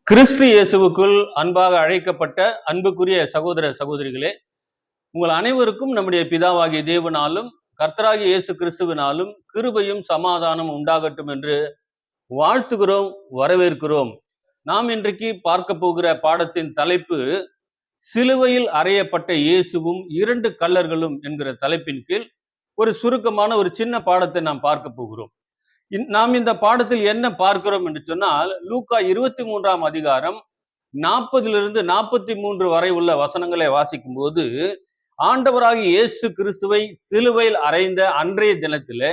கிறிஸ்து இயேசுவுக்குள் அன்பாக அழைக்கப்பட்ட அன்புக்குரிய சகோதர சகோதரிகளே, உங்கள் அனைவருக்கும் நம்முடைய பிதாவாகிய தேவனாலும் கர்த்தராகிய இயேசு கிறிஸ்துவினாலும் கிருபையும் சமாதானம் உண்டாகட்டும் என்று வாழ்த்துகிறோம், வரவேற்கிறோம். நாம் இன்றைக்கு பார்க்க போகிற பாடத்தின் தலைப்பு சிலுவையில் அறையப்பட்ட இயேசுவும் இரண்டு கள்ளர்களும் என்கிற தலைப்பின் கீழ் ஒரு சுருக்கமான ஒரு சின்ன பாடத்தை நாம் பார்க்க போகிறோம். நாம் இந்த பாடத்தில் என்ன பார்க்கிறோம் என்று சொன்னால், லூக்கா 23ஆம் அதிகாரம் 40 43 வரை உள்ள வசனங்களை வாசிக்கும் போது, ஆண்டவராகிய இயேசு கிறிஸ்துவை சிலுவையில் அறைந்த அன்றைய தினத்திலே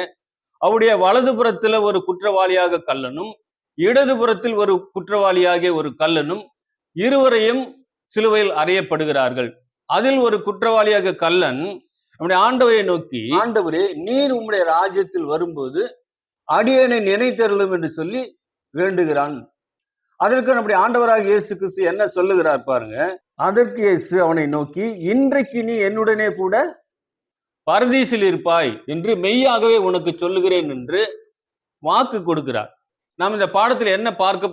அவருடைய வலதுபுறத்தில் ஒரு குற்றவாளியாக கள்ளனும், இடதுபுறத்தில் ஒரு குற்றவாளியாகிய ஒரு கள்ளனும் இருவரையும் சிலுவையில் அறையப்படுகிறார்கள். அதில் ஒரு குற்றவாளியாக கள்ளன் நம்முடைய ஆண்டவரை நோக்கி, ஆண்டவரே, நீர் உம்முடைய ராஜ்யத்தில் வரும்போது அடியேனை நினைத்தருளும் என்று சொல்லி வேண்டுகிறான். அதற்கு நம்முடைய ஆண்டவராக இயேசு கிறிஸ்து என்ன சொல்லுகிறார் பாருங்க. அதற்கு இயேசு அவனை நோக்கி, இன்றைக்கு நீ என்னுடனே கூட பரதீசில் இருப்பாய் என்று மெய்யாகவே உனக்கு சொல்லுகிறேன் என்று வாக்கு கொடுக்கிறார். நாம் இந்த பாடத்தில் என்ன பார்க்க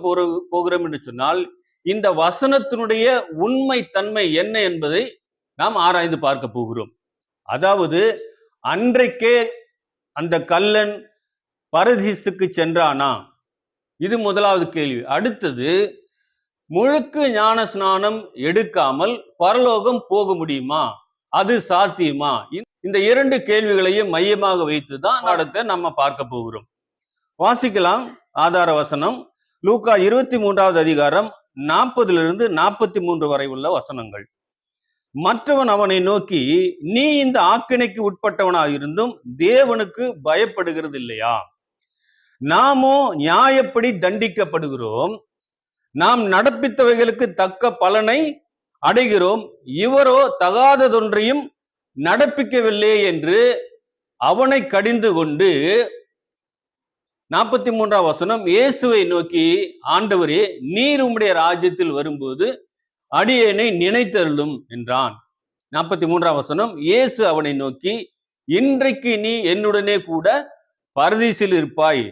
போகிறோம் என்று சொன்னால், இந்த வசனத்தினுடைய உண்மை தன்மை என்ன என்பதை நாம் ஆராய்ந்து பார்க்க போகிறோம். அதாவது, அன்றைக்கே அந்த கள்ளன் பரதீசுக்கு சென்றானா? இது முதலாவது கேள்வி. அடுத்தது, முழுக்கு ஞான ஸ்நானம் எடுக்காமல் பரலோகம் போக முடியுமா? அது சாத்தியமா? இந்த இரண்டு கேள்விகளையும் மையமாக வைத்துதான் அடுத்த நம்ம பார்க்க போகிறோம். வாசிக்கலாம் ஆதார வசனம். லூக்கா 23ஆவது அதிகாரம் 40 43 வரை உள்ள வசனங்கள். மற்றவன் அவனை நோக்கி, நீ இந்த ஆக்கினைக்கு உட்பட்டவனாயிருந்தும் தேவனுக்கு பயப்படுகிறது இல்லையா? நாமோ நியாயப்படி தண்டிக்கப்படுகிறோம், நாம் நடப்பித்தவைகளுக்கு தக்க பலனை அடைகிறோம், இவரோ தகாததொன்றையும் நடப்பிக்கவில்லை என்று அவனை கடிந்து கொண்டு 43ஆம் வசனம், இயேசுவை நோக்கி, ஆண்டவரே, நீர் உம்முடைய ராஜ்யத்தில் வரும்போது அடியேனை நினைத்தருளும் என்றான். 43ஆம் வசனம், இயேசு அவனை நோக்கி, இன்றைக்கு நீ என்னுடனே கூட பரதீசில் இருப்பாய்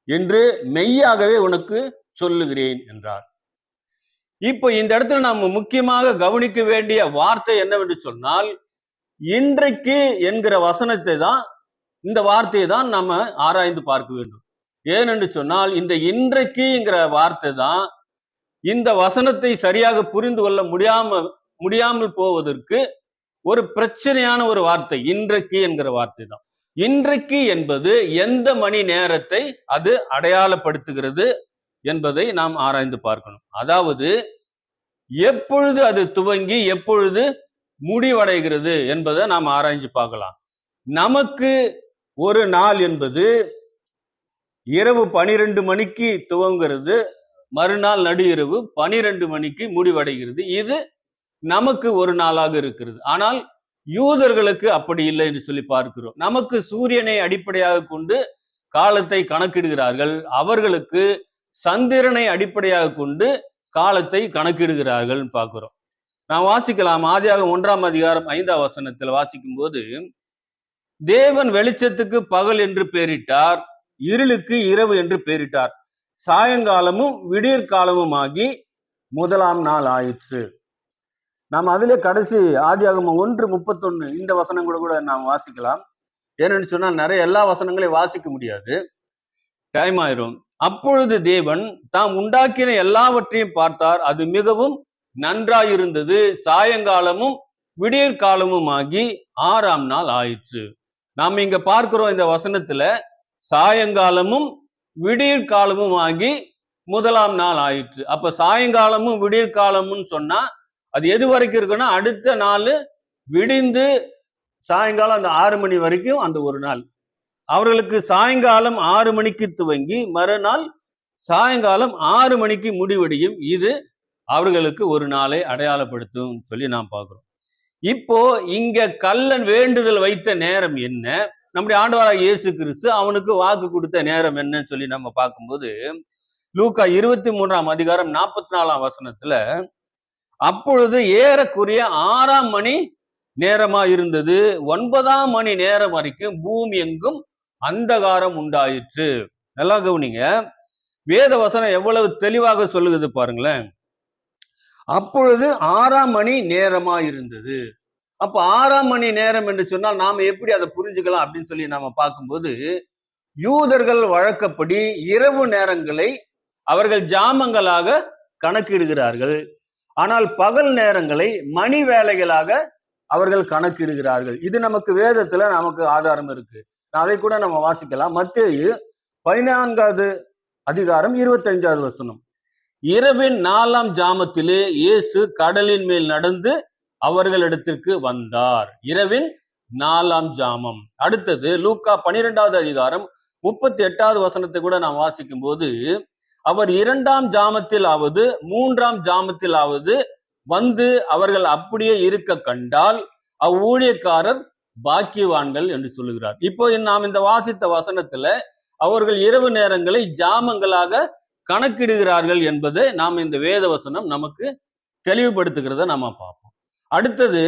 என்று மெய்யாகவே உனக்கு சொல்லுகிறேன் என்றார். இப்போ இந்த இடத்துல நாம் முக்கியமாக கவனிக்க வேண்டிய வார்த்தை என்னவென்று சொன்னால், இன்றைக்கு என்கிற வசனத்தை தான், இந்த வார்த்தையை தான் நாம ஆராய்ந்து பார்க்க வேண்டும். ஏனென்று சொன்னால், இந்த இன்றைக்குங்கிற வார்த்தை தான் இந்த வசனத்தை சரியாக புரிந்து கொள்ள முடியாமல் போவதற்கு ஒரு பிரச்சனையான ஒரு வார்த்தை. இன்றைக்கு என்கிற வார்த்தை தான். இன்றைக்கு என்பது எந்த மணி நேரத்தை அது அடையாளப்படுத்துகிறது என்பதை நாம் ஆராய்ந்து பார்க்கணும். அதாவது, எப்பொழுது அது துவங்கி எப்பொழுது முடிவடைகிறது என்பதை நாம் ஆராய்ச்சி பார்க்கலாம். நமக்கு ஒரு நாள் என்பது இரவு 12 மணிக்கு துவங்குகிறது, மறுநாள் நடு இரவு 12 மணிக்கு முடிவடைகிறது. இது நமக்கு ஒரு நாளாக இருக்கிறது. ஆனால் யூதர்களுக்கு அப்படி இல்லை என்று சொல்லி பார்க்கிறோம். நமக்கு சூரியனை அடிப்படையாக கொண்டு காலத்தை கணக்கிடுகிறார்கள், அவர்களுக்கு சந்திரனை அடிப்படையாக கொண்டு காலத்தை கணக்கிடுகிறார்கள் பார்க்கிறோம். நான் வாசிக்கலாம். ஆதியாகமம் 1ஆம் அதிகாரம் 5ஆம் வசனத்தில் வாசிக்கும் போது, தேவன் வெளிச்சத்துக்கு பகல் என்று பெயரிட்டார், இருளுக்கு இரவு என்று பெயரிட்டார், சாயங்காலமும் விடியற்காலமும் ஆகி முதலாம் நாள் ஆயிற்று. நாம் அதிலே கடைசி ஆதியாகமம் 1:31 இந்த வசனம் கூட நாம் வாசிக்கலாம். ஏன்னு சொன்னா நிறைய எல்லா வசனங்களையும் வாசிக்க முடியாது, டைம் ஆயிரும். அப்பொழுது தேவன் தாம் உண்டாக்கின எல்லாவற்றையும் பார்த்தார், அது மிகவும் நன்றாயிருந்தது, சாயங்காலமும் விடியற்காலமும் ஆகி 6ஆம் நாள் ஆயிற்று. நாம் இங்க பார்க்கிறோம் இந்த வசனத்துல, சாயங்காலமும் விடியற்காலமும் ஆகி முதலாம் நாள் ஆயிற்று. அப்ப சாயங்காலமும் விடியற்காலமும் சொன்னா அது எது வரைக்கும் இருக்குன்னா, அடுத்த நாள் விடிந்து சாயங்காலம் அந்த 6 மணி வரைக்கும் அந்த ஒரு நாள். அவர்களுக்கு சாயங்காலம் 6 மணிக்கு துவங்கி மறுநாள் சாயங்காலம் 6 மணிக்கு முடிவடையும். இது அவர்களுக்கு ஒரு நாளை அடையாளப்படுத்தும் சொல்லி நாம் பார்க்கிறோம். இப்போ இங்க கள்ளன் வேண்டுதல் வைத்த நேரம் என்ன, நம்முடைய ஆண்டவராகிய இயேசு கிறிஸ்து அவனுக்கு வாக்கு கொடுத்த நேரம் என்னன்னு சொல்லி நம்ம பார்க்கும்போது, லூக்கா 23ஆம் அதிகாரம் 44ஆம் வசனத்துல, அப்பொழுது ஏறக்குறைய 6ஆம் மணி நேரமா இருந்தது, 9ஆம் மணி நேரம் வரைக்கும் பூமி எங்கும் அந்தகாரம் உண்டாயிற்று. நல்லா கவனிங்க. வேத வசனம் எவ்வளவு தெளிவாக சொல்லுகிறது பாருங்களேன். அப்பொழுது 6ஆம் மணி நேரமா இருந்தது. அப்ப 6ஆம் மணி நேரம் என்று சொன்னால் நாம எப்படி அதை புரிஞ்சுக்கலாம் அப்படின்னு சொல்லி நாம பார்க்கும்போது, யூதர்கள் வழக்கப்படி இரவு நேரங்களை அவர்கள் ஜாமங்களாக கணக்கிடுகிறார்கள். ஆனால் பகல் நேரங்களை மணி வேலைகளாக அவர்கள் கணக்கிடுகிறார்கள். இது நமக்கு வேதத்துல நமக்கு ஆதாரம் இருக்கு. அதை கூட நம்ம வாசிக்கலாம். மத்தேயு 14வது அதிகாரம் 25வது வசனம். இரவின் 4ஆம் ஜாமத்திலே இயேசு கடலின் மேல் நடந்து அவர்களிடத்திற்கு வந்தார். இரவின் 4ஆம் ஜாமம். அடுத்தது லூக்கா 12வது அதிகாரம் 38வது வசனத்தை கூட நாம் வாசிக்கும் போது, அவர் 2ஆம் ஜாமத்திலாவது 3ஆம் ஜாமத்திலாவது வந்து அவர்கள் அப்படியே இருக்க கண்டால் அவ்வூழியக்காரர் பாக்கியவான்கள் என்று சொல்லுகிறார். இப்போ நாம் இந்த வாசித்த வசனத்துல அவர்கள் இரவு நேரங்களை ஜாமங்களாக கணக்கிடுகிறார்கள் என்பதை நாம் இந்த வேத வசனம் நமக்கு தெளிவுபடுத்துகிறத நாம பார்ப்போம். அடுத்தது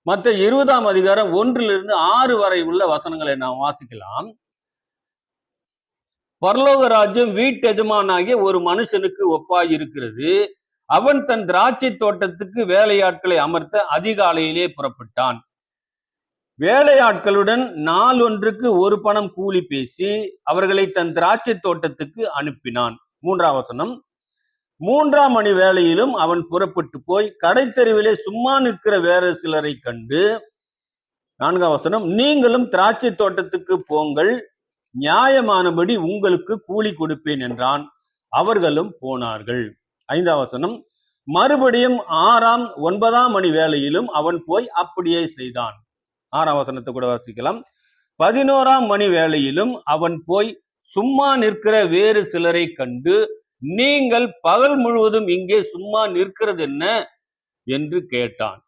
மற்ற 20ஆம் அதிகாரம் 1லிருந்து 6 வரை உள்ள வசனங்களை நாம் வாசிக்கலாம். பரலோக ராஜ்யம் வீட்டெஜமானாகிய ஒரு மனுஷனுக்கு ஒப்பாய் இருக்கிறது. அவன் தன் திராட்சை தோட்டத்துக்கு வேலையாட்களை அமர்த்த அதிகாலையிலே புறப்பட்டான். வேலையாட்களுடன் நாள் ஒன்றுக்கு 1 பணம் கூலி பேசி அவர்களை தன் திராட்சை தோட்டத்துக்கு அனுப்பினான். 3ஆம் வசனம். 3ஆம் மணி வேளையிலும் அவன் புறப்பட்டு போய் கடைத்தெருவிலே சும்மா நிற்கிற வேறு சிலரை கண்டு, 4ஆம் வசனம், நீங்களும் திராட்சை தோட்டத்துக்கு போங்கள், நியாயமானபடி உங்களுக்கு கூலி கொடுப்பேன் என்றான். அவர்களும் போனார்கள். 5ஆம் வசனம். மறுபடியும் 6ஆம் 9ஆம் மணி வேளையிலும் அவன் போய் அப்படியே செய்தான். 6ஆம் வசனத்தை கூட வாசிக்கலாம். 11ஆம் மணி வேளையிலும் அவன் போய் சும்மா நிற்கிற வேறு சிலரை கண்டு, நீங்கள் பகல் முழுவதும் இங்கே சும்மா நிற்கிறது என்ன என்று கேட்டான்.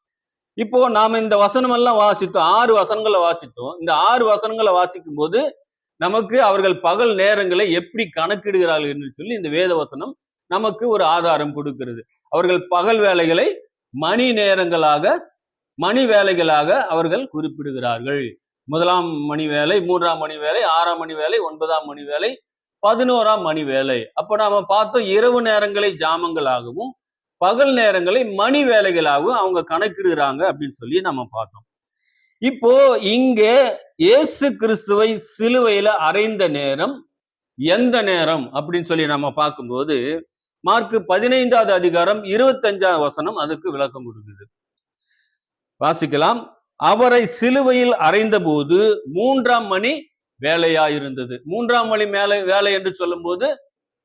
இப்போ நாம இந்த வசனம் எல்லாம் வாசித்தோம். 6 வசனங்களை வாசித்தோம். இந்த 6 வசனங்களை வாசிக்கும் போது நமக்கு அவர்கள் பகல் நேரங்களை எப்படி கணக்கிடுகிறார்கள் என்று சொல்லி இந்த வேத வசனம் நமக்கு ஒரு ஆதாரம் கொடுக்கிறது. அவர்கள் பகல் வேலைகளை மணி நேரங்களாக, மணி வேலைகளாக அவர்கள் குறிப்பிடுகிறார்கள். 1ஆம் மணி வேலை, 3ஆம் மணி வேலை, 6ஆம் மணி வேலை, 9ஆம் மணி வேலை, 11ஆம் மணி வேலை. அப்ப நாம பார்த்தோம், இரவு நேரங்களை ஜாமங்களாகவும் பகல் நேரங்களை மணி வேலைகளாகவும் அவங்க கணக்கிடுறாங்க அப்படின்னு சொல்லி நம்ம பார்த்தோம். இப்போ இங்கே இயேசு கிறிஸ்துவை சிலுவையில அறைந்த நேரம் எந்த நேரம் அப்படின்னு சொல்லி நம்ம பார்க்கும்போது, மார்க் 15வது அதிகாரம் 25ஆம் வசனம் அதுக்கு விளக்கம் கொடுக்குது. வாசிக்கலாம். அவரை சிலுவையில் அறைந்த போது 3ஆம் மணி வேலையாயிருந்தது. 3ஆம் மணி வேலை என்று சொல்லும் போது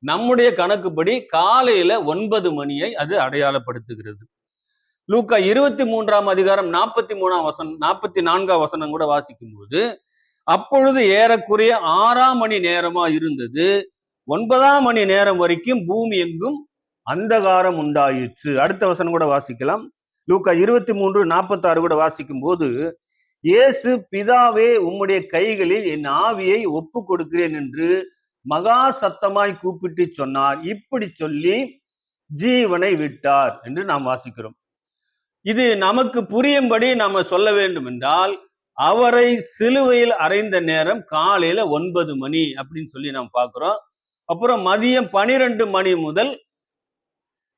நம்முடைய கணக்குப்படி காலையில 9 மணியை அது அடையாளப்படுத்துகிறது. லூக்கா 23ஆம் அதிகாரம் 43ஆம் வசனம் 44ஆம் வசனம் கூட வாசிக்கும் போது, அப்பொழுது ஏறக்குறைய 6ஆம் மணி நேரமா இருந்தது. 9ஆம் மணி நேரம் வரைக்கும் பூமி எங்கும் அந்தகாரம் உண்டாயிற்று. அடுத்த வசனம் கூட வாசிக்கலாம். லூக்கா 23:46 கூட வாசிக்கும் போது, இயேசு, பிதாவே உம்முடைய கைகளில் என் ஆவியை ஒப்பு கொடுக்கிறேன் என்று மகா சத்தமாய் கூப்பிட்டு சொன்னார். இப்படி சொல்லி ஜீவனை விட்டார் என்று நாம் வாசிக்கிறோம். இது நமக்கு புரியும்படி நாம சொல்ல வேண்டும் என்றால், அவரை சிலுவையில் அறைந்த நேரம் காலையில 9 மணி அப்படின்னு சொல்லி நாம் பார்க்கிறோம். அப்புறம் மதியம் 12 மணி முதல்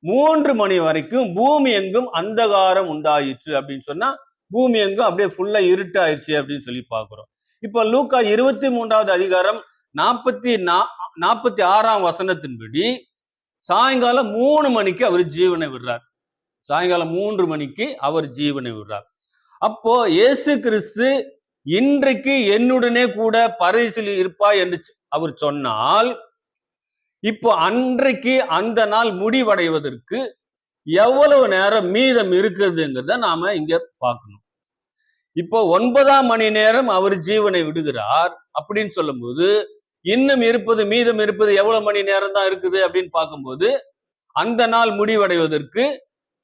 3 மணி வரைக்கும் பூமி எங்கும் அந்தகாரம் உண்டாயிற்று அப்படின்னு சொன்னா, பூமி எங்கும் அப்படியே ஃபுல்லா இருட்டாயிருச்சு அப்படின்னு சொல்லி பார்க்கிறோம். இப்ப லூக்கா 23வது அதிகாரம் 46ஆம் வசனத்தின்படி சாயங்காலம் 3 மணிக்கு அவர் ஜீவனை விடுறார். சாயங்காலம் 3 மணிக்கு அவர் ஜீவனை விடுறார். அப்போ இயேசு கிறிஸ்து இன்றைக்கு என்னுடனே கூட பரதீசில் இருப்பாய் என்று அவர் சொன்னால், இப்போ அன்றைக்கு அந்த நாள் முடிவடைவதற்கு எவ்வளவு நேரம் மீதம் இருக்குதுங்கிறத நாம இங்க பார்க்கணும். இப்போ 9ஆம் மணி நேரம் அவர் ஜீவனை விடுகிறார் அப்படின்னு சொல்லும்போது, இன்னும் மீதம் இருப்பது எவ்வளவு மணி நேரம் தான் இருக்குது அப்படின்னு பார்க்கும்போது, அந்த நாள் முடிவடைவதற்கு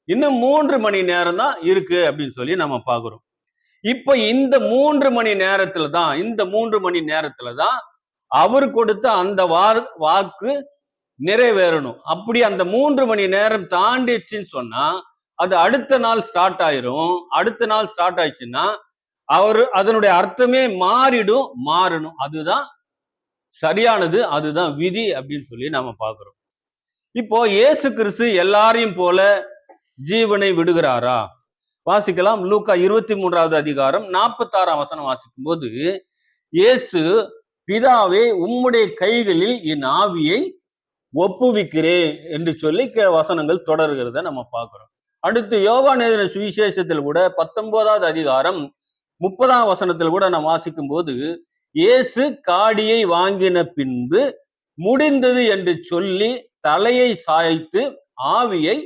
இன்னும் 3 மணி நேரம் தான் இருக்கு அப்படின்னு சொல்லி நம்ம பார்க்கிறோம். இப்ப இந்த 3 மணி நேரத்துல தான் அவர் கொடுத்த அந்த வாக்கு நிறைவேறணும். அப்படி அந்த 3 மணி நேரம் தாண்டிடுச்சுன்னு சொன்னா, அது அடுத்த நாள் ஸ்டார்ட் ஆயிரும். அடுத்த நாள் ஸ்டார்ட் ஆயிடுச்சுன்னா அதனுடைய அர்த்தமே மாறணும். அதுதான் சரியானது, அதுதான் விதி அப்படின்னு சொல்லி நாம பார்க்கிறோம். இப்போ இயேசு கிறிஸ்து எல்லாரையும் போல ஜீவனை விடுகிறாரா? வாசிக்கலாம். லூக்கா 23வது அதிகாரம் 46ஆம் வசனம் வாசிக்கும் போது, இயேசு, பிதாவே உம்முடைய கைகளில் என் ஆவியை ஒப்புவிக்கிறேன் என்று சொல்லி வசனங்கள் தொடர்கிறத நம்ம பார்க்கிறோம். அடுத்து யோவான் எழுதின சுவிசேஷத்தில் கூட 19வது அதிகாரம் 30ஆம் வசனத்தில் கூட நாம் வாசிக்கும் போது, இயேசு காடியை வாங்கின பின்பு முடிந்தது என்று சொல்லி தலையை சாய்த்து ஆவியை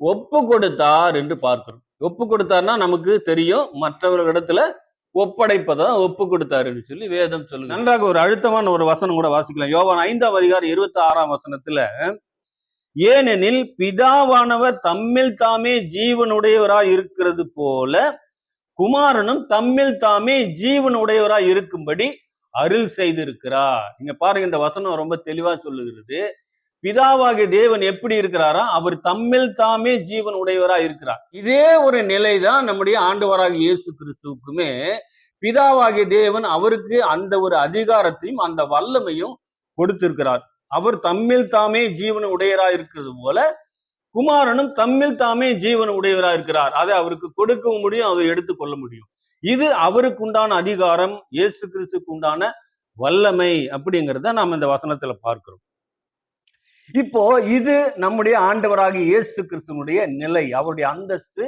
ஒப்பு கொடுத்தார் என்று பார்க்கிறோம். ஒப்பு கொடுத்தார்னா நமக்கு தெரியும், மற்றவர்களிடத்துல ஒப்படைப்பதான் ஒப்பு கொடுத்தார் என்று சொல்லி வேதம் சொல்லுங்க. நன்றாக ஒரு அழுத்தமான ஒரு வசனம் கூட வாசிக்கலாம். யோவான் 5ஆம் அதிகாரம் 26ஆம் வசனத்துல, ஏனெனில் பிதாவானவர் தம்மில் தாமே ஜீவனுடையவராய் இருக்கிறது போல குமாரனும் தம்மில் தாமே ஜீவனுடையவராய் இருக்கும்படி அருள் செய்திருக்கிறார். நீங்க பாருங்க, இந்த வசனம் ரொம்ப தெளிவா சொல்லுகிறது. பிதாவாகிய தேவன் எப்படி இருக்கிறாரா? அவர் தம்மில் தாமே ஜீவன் உடையவராக இருக்கிறார். இதே ஒரு நிலைதான் நம்முடைய ஆண்டவராகிய இயேசு கிறிஸ்துவுக்குமே. பிதாவாகிய தேவன் அவருக்கு அந்த ஒரு அதிகாரத்தையும் அந்த வல்லமையும் கொடுத்திருக்கிறார். அவர் தம்மில் தாமே ஜீவன் உடையவராக இருக்கிறது போல குமாரனும் தம்மில் தாமே ஜீவன் உடையவராக இருக்கிறார். அதை அவருக்கு கொடுக்கவும் முடியும், அதை எடுத்துக்கொள்ள முடியும். இது அவருக்கு உண்டான அதிகாரம், இயேசு கிறிஸ்துக்கு உண்டான வல்லமை அப்படிங்கிறத நாம் இந்த வசனத்துல பார்க்கிறோம். இப்போ இது நம்முடைய ஆண்டவராகிய இயேசு கிறிஸ்துவனுடைய நிலை, அவருடைய அந்தஸ்து,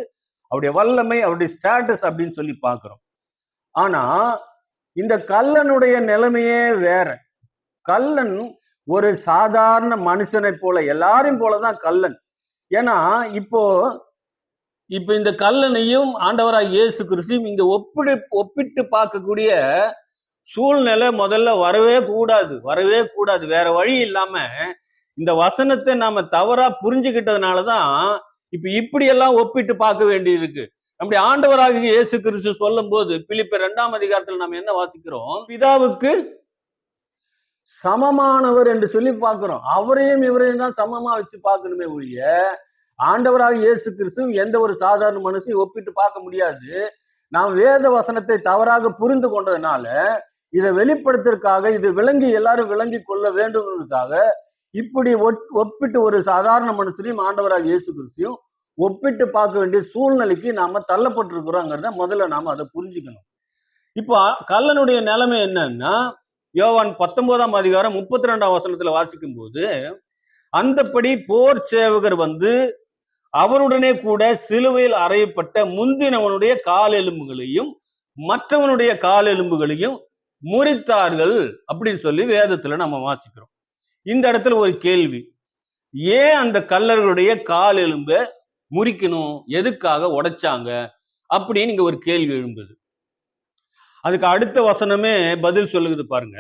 அவருடைய வல்லமை, அவருடைய ஸ்டேட்டஸ் அப்படின்னு சொல்லி பார்க்கிறோம். ஆனா இந்த கல்லனுடைய நிலைமையே வேற. கல்லன் ஒரு சாதாரண மனுஷனை போல, எல்லாரையும் போலதான் கல்லன். ஏன்னா இப்போ இந்த கல்லனையும் ஆண்டவராகிய இயேசு கிறிஸ்துவும் இங்க ஒப்பிட்டு பார்க்கக்கூடிய சூழ்நிலை முதல்ல வரவே கூடாது. வேற வழி இல்லாம இந்த வசனத்தை நாம தவறா புரிஞ்சுக்கிட்டதுனாலதான் இப்படி எல்லாம் ஒப்பிட்டு பார்க்க வேண்டி இருக்கு. நம்முடைய ஆண்டவராகிய இயேசு கிறிஸ்து சொல்லும் போது பிலிப்பியர் 2ஆம் அதிகாரத்தில் நம்ம என்ன வாசிக்கிறோம்? பிதாவுக்கு சமமானவர் என்று சொல்லி பார்க்கிறோம். அவரையும் இவரையும் தான் சமமா வச்சு பார்க்கணுமே ஒழிய ஆண்டவராகிய இயேசு கிறிஸ்து எந்த ஒரு சாதாரண மனுஷனையும் ஒப்பிட்டு பார்க்க முடியாது. நாம் வேத வசனத்தை தவறாக புரிந்து கொண்டதுனால இதை வெளிப்படுத்துறதுக்காக, இது எல்லாரும் விளங்கி கொள்ள வேண்டும்ன்றதுக்காக இப்படி ஒப்பிட்டு ஒரு சாதாரண மனுஷனையும் ஆண்டவராகிய இயேசு கிறிஸ்துவையும் ஒப்பிட்டு பார்க்க வேண்டிய சூழ்நிலைக்கு நாம தள்ளப்பட்டிருக்கிறோங்கிறத முதல்ல நாம அதை புரிஞ்சுக்கணும். இப்போ கல்லனுடைய நிலைமை என்னன்னா, யோவான் 19ஆம் அதிகாரம் 32ஆம் வசனத்துல வாசிக்கும் போது, அந்தப்படி போர் சேவகர் வந்து அவருடனே கூட சிலுவையில் அறையப்பட்ட முந்தினவனுடைய கால் எலும்புகளையும் மற்றவனுடைய கால் எலும்புகளையும் முறித்தார்கள் அப்படின்னு சொல்லி வேதத்துல நம்ம வாசிக்கிறோம். இந்த இடத்துல ஒரு கேள்வி, ஏன் அந்த கல்லர்களுடைய கால் எலும்பை முறிக்கணும், எதுக்காக உடைச்சாங்க அப்படின்னு இங்க ஒரு கேள்வி எழும்புது. அதுக்கு அடுத்த வசனமே பதில் சொல்லுது பாருங்க.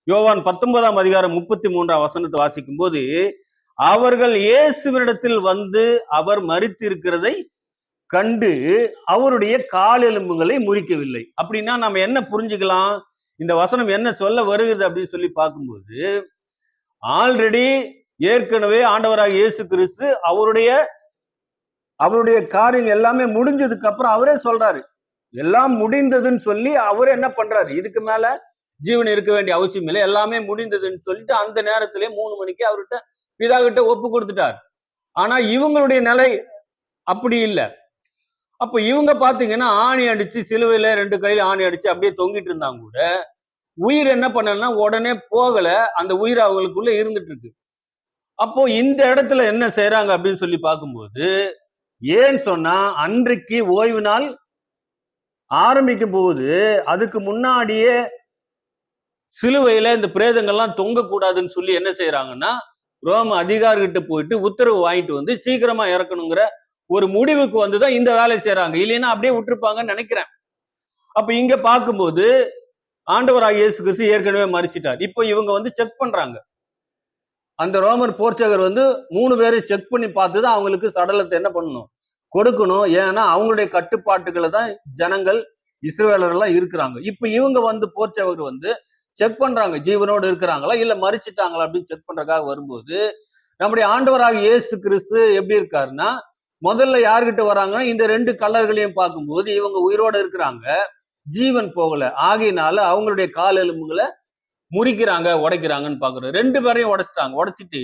யோவான் 19ஆம் அதிகாரம் 33ஆம் வசனத்தை வாசிக்கும் போது, அவர்கள் இயேசுவினிடத்தில் வந்து அவர் மரித்திருக்கிறதை கண்டு அவருடைய கால் எலும்புகளை முறிக்கவில்லை. அப்படின்னா நம்ம என்ன புரிஞ்சுக்கலாம், இந்த வசனம் என்ன சொல்ல வருகிறது அப்படின்னு சொல்லி பார்க்கும்போது, ஆல்ரெடி ஏற்கனவே ஆண்டவராக இயேசு கிறிஸ்து அவருடைய காரியம் எல்லாமே முடிஞ்சதுக்கு அப்புறம் அவரே சொல்றாரு, எல்லாம் முடிந்ததுன்னு சொல்லி அவரே என்ன பண்றாரு, இதுக்கு மேல ஜீவன் இருக்க வேண்டிய அவசியம் இல்லை, எல்லாமே முடிந்ததுன்னு சொல்லிட்டு அந்த நேரத்திலே 3 மணிக்கு அவர்கிட்ட பிதா கிட்ட ஒப்பு கொடுத்துட்டார். ஆனா இவங்களுடைய நிலை அப்படி இல்லை. அப்ப இவங்க பாத்தீங்கன்னா ஆணி அடிச்சு, சிலுவையில 2 கையில ஆணி அடிச்சு அப்படியே தொங்கிட்டு இருந்தாங்க கூட உயிர் என்ன பண்ணனா உடனே போகல, அந்த உயிர் அவங்களுக்குள்ள இருந்துட்டு இருக்கு. அப்போ இந்த இடத்துல என்ன செய்யறாங்க அப்படின்னு சொல்லி பார்க்கும்போது, ஏன்னு சொன்னா அன்றைக்கு ஓய்வு நாள் ஆரம்பிக்கும் போது அதுக்கு முன்னாடியே சிலுவையில இந்த பிரேதங்கள்லாம் தொங்க கூடாதுன்னு சொல்லி என்ன செய்யறாங்கன்னா, ரோம அதிகாரிகிட்ட போயிட்டு உத்தரவு வாங்கிட்டு வந்து சீக்கிரமா இறக்கணுங்கிற ஒரு முடிவுக்கு வந்துதான் இந்த வேலை செய்யறாங்க. இல்லைன்னா அப்படியே விட்டுருப்பாங்கன்னு நினைக்கிறேன். அப்ப இங்க பார்க்கும்போது ஆண்டவராகிய இயேசு கிறிஸ்து ஏற்கனவே மரிச்சிட்டார். இப்போ இவங்க வந்து செக் பண்றாங்க. அந்த ரோமர் போர்ச்சகர் வந்து 3 பேரை செக் பண்ணி பார்த்துதான் அவங்களுக்கு சடலத்தை என்ன பண்ணணும், கொடுக்கணும். ஏன்னா அவங்களுடைய கட்டுப்பாட்டுகளை தான் ஜனங்கள் இஸ்ரவேலர்கள் இருக்கிறாங்க. இப்ப இவங்க வந்து போர்ச்சகர் வந்து செக் பண்றாங்க, ஜீவனோடு இருக்கிறாங்களா இல்ல மரிச்சிட்டாங்களா அப்படின்னு செக் பண்றதுக்காக வரும்போது, நம்முடைய ஆண்டவராக இயேசு கிறிஸ்து எப்படி இருக்காருன்னா, முதல்ல யாருகிட்ட வராங்கன்னா இந்த 2 கல்லர்களையும் பார்க்கும்போது இவங்க உயிரோட இருக்கிறாங்க, ஜீவன் போகல, ஆகையினால அவங்களுடைய கால் எலும்புகளை முறிக்கிறாங்க, உடைக்கிறாங்கன்னு பாக்குறோம். 2 பேரையும் உடைச்சிட்டாங்க. உடைச்சிட்டு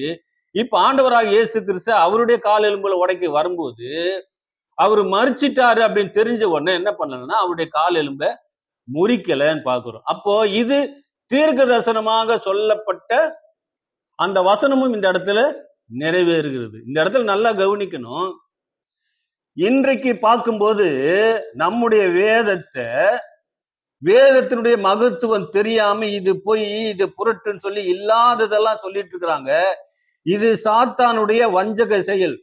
இப்ப ஆண்டவராக இயேசு கிறிஸ்து அவருடைய கால் எலும்புல உடைக்க வரும்போது அவரு மறிச்சிட்டாரு அப்படின்னு தெரிஞ்ச உடனே என்ன பண்ணலன்னா அவருடைய கால் எலும்ப முறிக்கலன்னு பாக்குறோம். அப்போ இது தீர்க்க தரிசனமாக சொல்லப்பட்ட அந்த வசனமும் இந்த இடத்துல நிறைவேறுகிறது. இந்த இடத்துல நல்லா கவனிக்கணும். இன்றைக்கு பார்க்கும்போது நம்முடைய வேதத்தினுடைய மகத்துவம் தெரியாம இது போய் இது புரட்டுன்னு சொல்லி இல்லாததெல்லாம் சொல்லிட்டு இருக்கிறாங்க. இது சாத்தானுடைய வஞ்சக செயல்.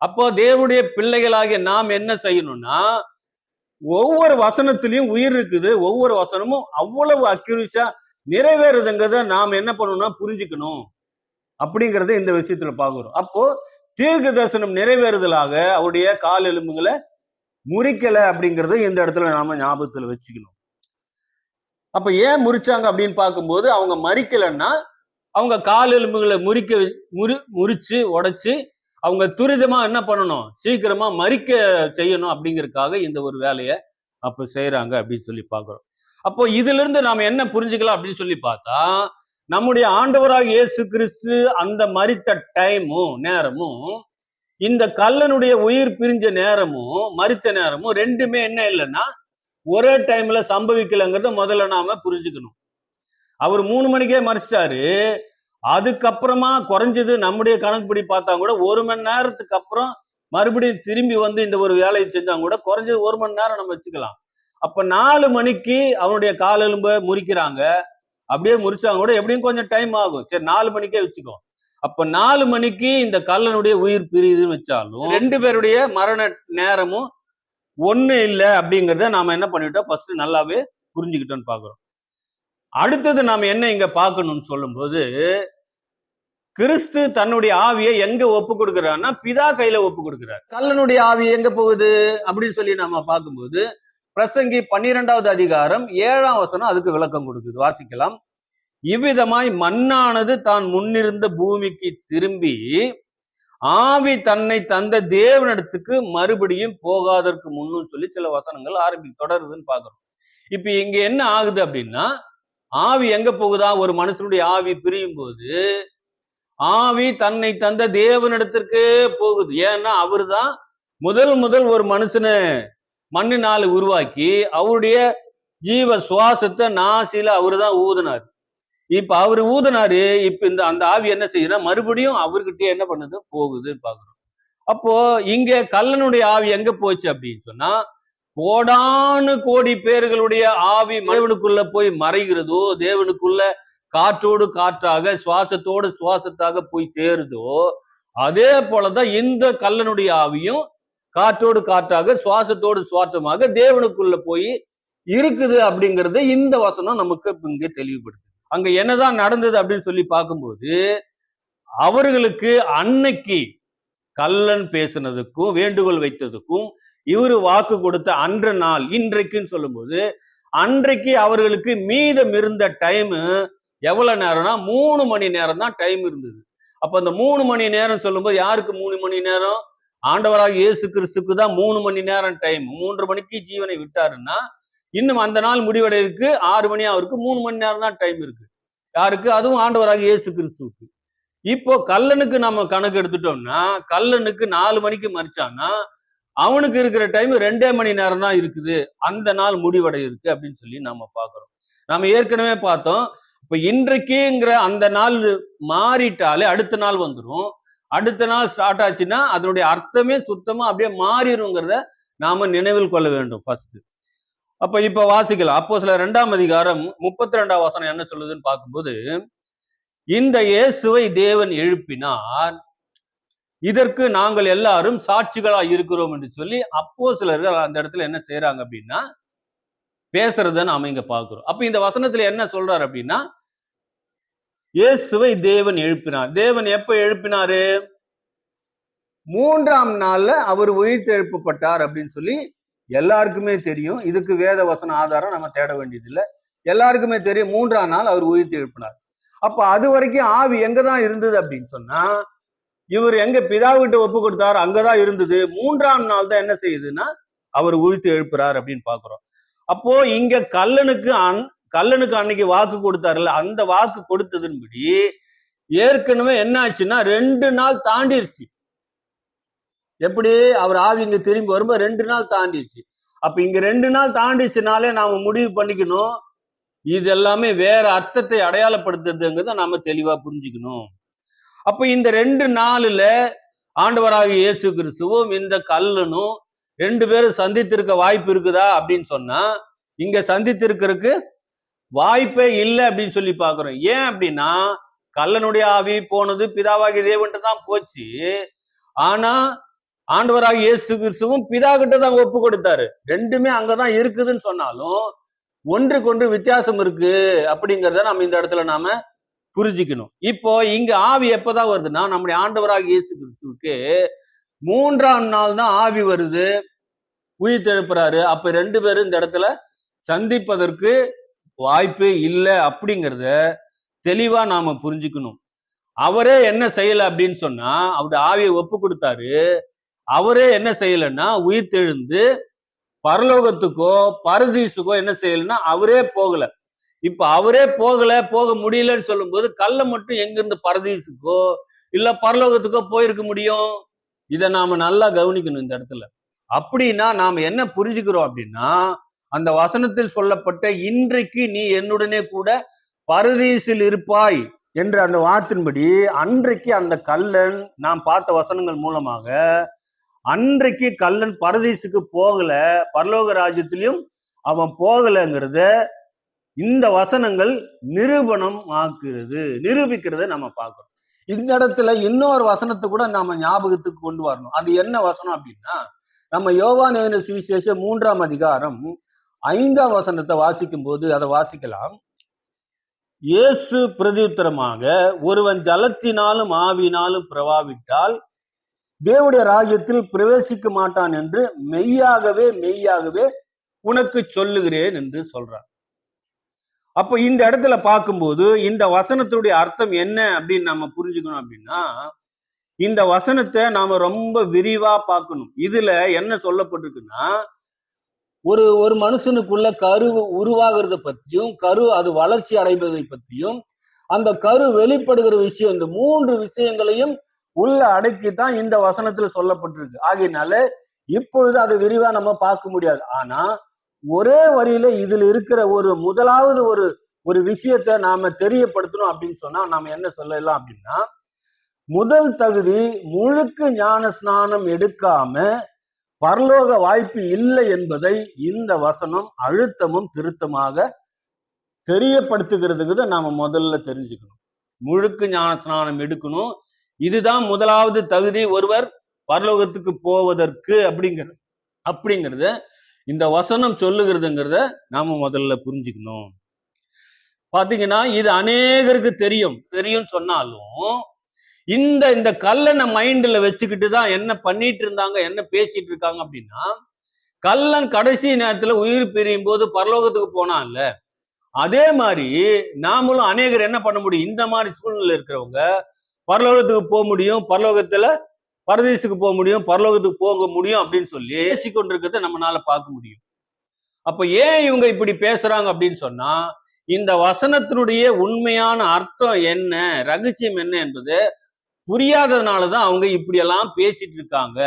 அப்போ தேவனுடைய பிள்ளைகளாகிய நாம் என்ன செய்யணும்னா, ஒவ்வொரு வசனத்திலையும் உயிர் இருக்குது. ஒவ்வொரு வசனமும் அவ்வளவு அக்யூரேட்டா நிறைவேறுதுங்கிறத நாம் என்ன பண்ணணும்னா புரிஞ்சுக்கணும் அப்படிங்கறத இந்த விஷயத்துல பாக்குறோம். அப்போ தீர்க்க தரிசனம் நிறைவேறுதலாக அவருடைய கால் எலும்புகளை முறிக்கல அப்படிங்கறத இந்த இடத்துல நாம ஞாபகத்துல வச்சுக்கணும். அப்ப ஏன் முறிச்சாங்க அப்படின்னு பார்க்கும்போது அவங்க மறிக்கலன்னா அவங்க கால் எலும்புகளை முறிச்சு உடைச்சு அவங்க துரிதமா என்ன பண்ணணும், சீக்கிரமா மறிக்க செய்யணும் அப்படிங்கறதுக்காக இந்த ஒரு வேலையை அப்ப செய்யறாங்க அப்படின்னு சொல்லி பாக்குறோம். அப்போ இதுல இருந்து நாம என்ன புரிஞ்சுக்கலாம் அப்படின்னு சொல்லி பார்த்தா, நம்முடைய ஆண்டவராக இயேசு கிறிஸ்து அந்த மரித்த டைமும் நேரமும் இந்த கல்லனுடைய உயிர் பிரிஞ்ச நேரமும் மரித்த நேரமும் ரெண்டுமே என்ன இல்லைன்னா ஒரே டைம்ல சம்பவிக்கலங்கிறத முதல்ல நாம புரிஞ்சுக்கணும். அவர் 3 மணிக்கே மறிச்சிட்டாரு. அதுக்கப்புறமா குறைஞ்சது நம்முடைய கணக்குப்படி பார்த்தா கூட 1 மணி நேரத்துக்கு அப்புறம் மறுபடியும் திரும்பி வந்து இந்த ஒரு வேலையை செஞ்சாங்க கூட குறைஞ்சது 1 மணி நேரம் நம்ம வச்சுக்கலாம். அப்ப 4 மணிக்கு அவனுடைய கால் எலும்பை முறிக்கிறாங்க. அப்படியே முறிச்சாங்க கூட எப்படியும் கொஞ்சம் டைம் ஆகும். சரி 4 மணிக்கே வச்சுக்கோ. அப்ப 4 மணிக்கு இந்த கல்லனுடைய உயிர் பிரியுதுன்னு வச்சாலும் 2 பேருடைய மரண நேரமும் ஒண்ணு இல்லை அப்படிங்கிறத நாம என்ன பண்ணிட்டோம், ஃபர்ஸ்ட் நல்லாவே புரிஞ்சுக்கிட்டோம்னு பாக்குறோம். அடுத்தது நாம என்ன இங்க பார்க்கணும்னு சொல்லும்போது, கிறிஸ்து தன்னுடைய ஆவியை எங்க ஒப்பு கொடுக்கிறார்னா பிதா கையில ஒப்பு கொடுக்கிறார். கல்லனுடைய ஆவி எங்க போகுது அப்படின்னு சொல்லி நாம பார்க்கும்போது பிரசங்கி 12வது அதிகாரம் 7ஆம் வசனம் அதுக்கு விளக்கம் கொடுக்குது. வாசிக்கலாம். இவ்விதமாய் மண்ணானது தான் முன்னிருந்த பூமிக்கு திரும்பி ஆவி தன்னை தந்த தேவனிடத்துக்கு மறுபடியும் போகாதற்கு முன்னும் சொல்லி சில வசனங்கள் தொடருதுன்னு பாக்குறோம். இப்ப இங்க என்ன ஆகுது அப்படின்னா, ஆவி எங்க போகுதா, ஒரு மனுஷனுடைய ஆவி பிரியும் போது ஆவி தன்னை தந்த தேவனிடத்திற்கு போகுது. ஏன்னா அவரு தான் முதல் ஒரு மனுஷனை மண்ணினால உருவாக்கி அவருடைய ஜீவ சுவாசத்தை நாசில அவரு தான் ஊதுனாரு. இப்ப அவரு ஊதுனாரு. இப்ப அந்த ஆவி என்ன செய்யுதுன்னா மறுபடியும் அவர்கிட்ட என்ன பண்ணுது, போகுதுன்னு பாக்குறோம். அப்போ இங்க கல்லனுடைய ஆவி எங்க போச்சு அப்படின்னு சொன்னா, கோடானு கோடி பேர்களுடைய ஆவி தேவனுக்குள்ள போய் மறைகிறதோ, தேவனுக்குள்ள காற்றோடு காற்றாக சுவாசத்தோடு சுவாசத்தாக போய் சேருதோ, அதே போலதான் இந்த கல்லனுடைய ஆவியும் காற்றோடு காற்றாக சுவாசத்தோடு சுவாசமாக தேவனுக்குள்ள போய் இருக்குது அப்படிங்கிறது இந்த வசனம் நமக்கு இங்க தெளிவுபடுது. அங்க என்னதான் நடந்தது அப்படின்னு சொல்லி பார்க்கும்போது, அவர்களுக்கு அன்னைக்கு கல்லன் பேசினதுக்கும் வேண்டுகோள் வைத்ததுக்கும் இவரு வாக்கு கொடுத்த அன்ற நாள் இன்றைக்குன்னு சொல்லும்போது, அன்றைக்கு அவர்களுக்கு மீதம் இருந்த டைம் எவ்வளவு நேரம்னா 3 மணி நேரம் தான் டைம் இருந்தது. அப்ப அந்த 3 மணி நேரம் சொல்லும்போது யாருக்கு 3 மணி நேரம், ஆண்டவராக இயேசு கிறிஸ்துக்கு தான் 3 மணி நேரம் டைம். 3 மணிக்கு ஜீவனை விட்டாருன்னா இன்னும் அந்த நாள் முடிவடைறதுக்கு 6 மணி அவருக்கு 3 மணி நேரம் தான் டைம் இருக்கு. யாருக்கு, அதுவும் ஆண்டவராக இயேசு கிறிஸ்துவுக்கு. இப்போ கல்லனுக்கு நம்ம கணக்கு எடுத்துட்டோம்னா, கல்லனுக்கு 4 மணிக்கு மறிச்சான்னா அவனுக்கு இருக்கிற டைம் 2 மணி நேரம் தான் இருக்குது. அந்த நாள் முடிவடையிருக்கு அப்படின்னு சொல்லி நம்ம பார்க்கிறோம். நம்ம ஏற்கனவே பார்த்தோம். இப்ப இன்றைக்குங்கிற அந்த நாள் மாறிட்டாலே அடுத்த நாள் வந்துடும். அடுத்த நாள் ஸ்டார்ட் ஆச்சுன்னா அதனுடைய அர்த்தமே சுத்தமா அப்படியே மாறிடுங்கிறத நாம நினைவில் கொள்ள வேண்டும் ஃபர்ஸ்ட். அப்ப இப்ப வாசிக்கலாம். அப்போஸ்தலர் 2ஆம் அதிகாரம் 32ஆம் வசனம் என்ன சொல்லுதுன்னு பார்க்கும்போது, இந்த இயேசுவை தேவன் எழுப்பினார், இதற்கு நாங்கள் எல்லாரும் சாட்சிகளா இருக்கிறோம் என்று சொல்லி அப்போஸ்தலர்கள் அந்த இடத்துல என்ன செய்யறாங்க அப்படின்னா பேசுறத நாம இங்க பார்க்கிறோம். அப்ப இந்த வசனத்துல என்ன சொல்றாரு அப்படின்னா, இயேசுவை தேவன் எழுப்பினார். தேவன் எப்ப எழுப்பினாரு, 3ஆம் நாள்ல அவர் உயிர் எழுப்பப்பட்டார் அப்படின்னு சொல்லி எல்லாருக்குமே தெரியும். இதுக்கு வேத வசன ஆதாரம் நம்ம தேட வேண்டியது இல்லை, எல்லாருக்குமே தெரியும். 3ஆம் நாள் அவர் உயிர் எழுப்பினார். அப்ப அது வரைக்கும் ஆவி எங்கதான் இருந்தது அப்படின்னு சொன்னா, இவர் எங்க பிதாவிட்ட ஒப்பு கொடுத்தாரு அங்கதான் இருந்தது. 3ஆம் நாள் தான் என்ன செய்யுதுன்னா அவர் உயிர்த்து எழுப்புறார் அப்படின்னு பாக்குறோம். அப்போ இங்க கல்லனுக்கு அன்னைக்கு வாக்கு கொடுத்தாருல்ல, அந்த வாக்கு கொடுத்ததன்படி ஏற்கனவே என்ன ஆச்சுன்னா 2 நாள் தாண்டிருச்சு. எப்படி அவர் ஆவி இங்க திரும்பி வரும்போது 2 நாள் தாண்டிடுச்சு. அப்ப இங்க 2 நாள் தாண்டிச்சுனாலே நாம முடிவு பண்ணிக்கணும், இது எல்லாமே வேற அர்த்தத்தை அடையாளப்படுத்துறதுங்கிறத நாம தெளிவா புரிஞ்சுக்கணும். அப்ப இந்த 2 நாளுல ஆண்டவராகிய இயேசு கிறிஸ்துவும் இந்த கல்லனும் 2 பேரும் சந்தித்திருக்க வாய்ப்பு இருக்குதா அப்படின்னு சொன்னா, இங்க சந்தித்திருக்கிறதுக்கு வாய்ப்பே இல்லை அப்படின்னு சொல்லி பாக்குறோம். ஏன் அப்படின்னா, கல்லனுடைய ஆவி போனது பிதாவாகிய தேவன்ட்டு தான் போச்சு. ஆனா ஆண்டவராகிய இயேசு கிறிஸ்துவும் பிதா கிட்ட தான் ஒப்பு கொடுத்தாரு. 2மே அங்கதான் இருக்குதுன்னு சொன்னாலும் ஒன்றுக்கொன்று வித்தியாசம் இருக்கு அப்படிங்கிறத நம்ம இந்த இடத்துல நாம புரிஞ்சுக்கணும். இப்போ இங்க ஆவி எப்பதான் வருதுன்னா, நம்முடைய ஆண்டவராகிய இயேசு கிறிஸ்துவுக்கு 3ஆம் நாள் தான் ஆவி வருது, உயிர் தெழுப்புறாரு. அப்ப 2 பேரும் இந்த இடத்துல சந்திப்பதற்கு வாய்ப்பே இல்லை அப்படிங்கிறத தெளிவா நாம புரிஞ்சுக்கணும். அவரே என்ன செய்யல அப்படின்னு சொன்னா, அவருடைய ஆவியை ஒப்பு கொடுத்தாரு. அவரே என்ன செய்யலைன்னா உயிர் தெழுந்து பரலோகத்துக்கோ பரதீசுக்கோ என்ன செய்யலைன்னா அவரே போகல. இப்ப அவரே போக முடியலன்னு சொல்லும் போது கல்ல மட்டும் எங்கிருந்து பரதீசுக்கோ இல்ல பரலோகத்துக்கோ போயிருக்க முடியும்? இதை நாம நல்லா கவனிக்கணும் இந்த இடத்துல. அப்படின்னா நாம என்ன புரிஞ்சுக்கிறோம் அப்படின்னா, அந்த வசனத்தில் சொல்லப்பட்ட இன்றைக்கு நீ என்னுடனே கூட பரதீசில் இருப்பாய் என்ற அந்த வார்த்தையின்படி அன்றைக்கு அந்த கல்லன் நாம் பார்த்த வசனங்கள் மூலமாக அன்றைக்கு கல்லன் பரதீசுக்கு போகல, பரலோக ராஜ்யத்திலையும் அவன் போகலங்கிறத இந்த வசனங்கள் நிரூபணம் ஆக்குறது, நிரூபிக்கிறத நம்ம பார்க்கிறோம். இந்த இடத்துல இன்னொரு வசனத்தை கூட நாம ஞாபகத்துக்கு கொண்டு வரணும். அது என்ன வசனம் அப்படின்னா, நம்ம யோவான் எழுதின சுவிசேஷம் 3ஆம் அதிகாரம் 5ஆம் வசனத்தை வாசிக்கும் போது அதை வாசிக்கலாம். இயேசு பிரதியுத்தரமாக, ஒருவன் ஜலத்தினாலும் ஆவினாலும் பிரவாவிட்டால் தேவனுடைய ராஜ்யத்தில் பிரவேசிக்க மாட்டான் என்று மெய்யாகவே மெய்யாகவே உனக்கு சொல்லுகிறேன் என்று சொல்றார். அப்ப இந்த இடத்துல பார்க்கும்போது இந்த வசனத்துடைய அர்த்தம் என்ன அப்படின்னு நம்ம புரிஞ்சுக்கணும் அப்படின்னா, இந்த வசனத்தை நாம ரொம்ப விரிவா பார்க்கணும். இதுல என்ன சொல்லப்பட்டிருக்குன்னா, ஒரு மனுஷனுக்குள்ள கரு உருவாகிறத பற்றியும், கரு அது வளர்ச்சி அடைவதை பற்றியும், அந்த கரு வெளிப்படுகிற விஷயம், இந்த 3 விஷயங்களையும் உள்ள அடக்கித்தான் இந்த வசனத்துல சொல்லப்பட்டிருக்கு. ஆகையினால இப்பொழுது அதை விரிவா நம்ம பார்க்க முடியாது. ஆனா ஒரே வரியில இதுல இருக்கிற முதலாவது ஒரு விஷயத்தை நாம தெரியப்படுத்தணும் அப்படின்னு சொன்னா நாம என்ன சொல்லலாம் அப்படின்னா, முதல் தகுதி முழுக்க ஞான ஸ்நானம் எடுக்காம பரலோக வாய்ப்பு இல்லை என்பதை இந்த வசனம் அழுத்தமும் திருத்தமாக தெரியப்படுத்துகிறதுக்கு நாம முதல்ல தெரிஞ்சுக்கணும். முழுக்க ஞான ஸ்நானம் எடுக்கணும், இதுதான் முதலாவது தகுதி ஒருவர் பரலோகத்துக்கு போவதற்கு அப்படிங்கிறத இந்த வசனம் சொல்லுகிறதுங்கிறத நாம முதல்ல புரிஞ்சுக்கணும். பாத்தீங்கன்னா இது அநேகருக்கு தெரியும் சொன்னாலும் இந்த கல்லனை மைண்ட்ல வச்சுக்கிட்டு தான் என்ன பண்ணிட்டு இருந்தாங்க, என்ன பேசிட்டு இருக்காங்க அப்படின்னா, கல்லன் கடைசி நேரத்துல உயிர் பிரியும் போது பரலோகத்துக்கு போனான்ல, அதே மாதிரி நாமளும் அநேகர் என்ன பண்ண முடியும், இந்த மாதிரி சூழ்நிலை இருக்கிறவங்க பரலோகத்துக்கு போக முடியும், பரலோகத்துல பரதீசுக்கு போக முடியும், பரலோகத்துக்கு போக முடியும் அப்படின்னு சொல்லி பேசிக்கொண்டிருக்கிறத நம்மளால பார்க்க முடியும். அப்ப ஏன் இவங்க இப்படி பேசுறாங்க அப்படின்னு சொன்னா, இந்த வசனத்தினுடைய உண்மையான அர்த்தம் என்ன, ரகசியம் என்ன என்பது புரியாததுனாலதான் அவங்க இப்படியெல்லாம் பேசிட்டு இருக்காங்க.